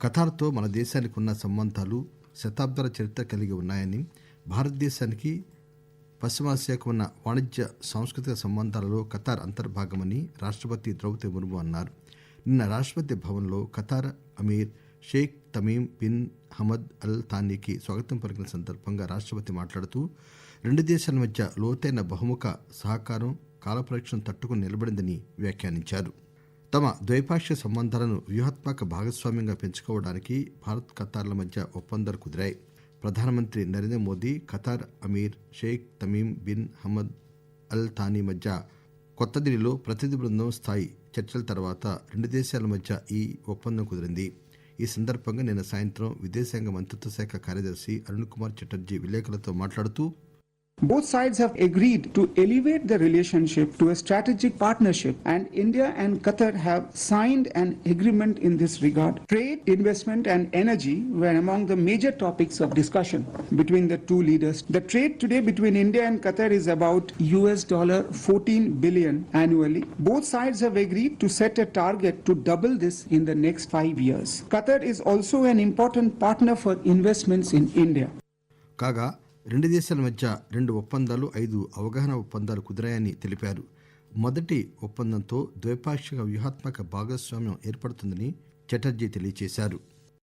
ఖతార్తో మన దేశానికి ఉన్న సంబంధాలు శతాబ్దాల చరిత్ర కలిగి ఉన్నాయని, భారతదేశానికి పశ్చిమాసియాకు ఉన్న వాణిజ్య సాంస్కృతిక సంబంధాలలో ఖతార్ అంతర్భాగమని రాష్ట్రపతి ద్రౌపది ముర్ము అన్నారు. నిన్న రాష్ట్రపతి భవన్లో Qatar Aamir Sheikh Tamim bin Hamad Al థానీకి స్వాగతం పలికిన సందర్భంగా రాష్ట్రపతి మాట్లాడుతూ, రెండు దేశాల మధ్య లోతైన బహుముఖ సహకారం కాలపరీక్షను తట్టుకుని నిలబడిందని వ్యాఖ్యానించారు. తమ ద్వైపాక్షిక సంబంధాలను వ్యూహాత్మక భాగస్వామ్యంగా పెంచుకోవడానికి భారత్ ఖతార్ల మధ్య ఒప్పందాలు కుదిరాయి. ప్రధానమంత్రి Narendra Modi Qatar Aamir Sheikh Tamim bin Hamad Al Thani మధ్య కొత్త ఢిల్లీలో ప్రతినిధి బృందం స్థాయి చర్చల తర్వాత రెండు దేశాల మధ్య ఈ ఒప్పందం కుదిరింది. ఈ సందర్భంగా నిన్న సాయంత్రం విదేశాంగ మంత్రిత్వ శాఖ కార్యదర్శి అరుణ్ కుమార్ చటర్జీ విలేకరులతో మాట్లాడుతూ, both sides have agreed to elevate the relationship to a strategic partnership, and India and Qatar have signed an agreement in this regard. Trade, investment and energy were among the major topics of discussion between the two leaders. The trade today between India and Qatar is about $14 billion annually. Both sides have agreed to set a target to double this in the next 5 years. Qatar is also an important partner for investments in India. కాగా రెండు దేశాల మధ్య 2 ఒప్పందాలు, 5 అవగాహన ఒప్పందాలు కుదిరాయని తెలిపారు. మొదటి ఒప్పందంతో ద్వైపాక్షిక వ్యూహాత్మక భాగస్వామ్యం ఏర్పడుతుందని చటర్జీ తెలియజేశారు.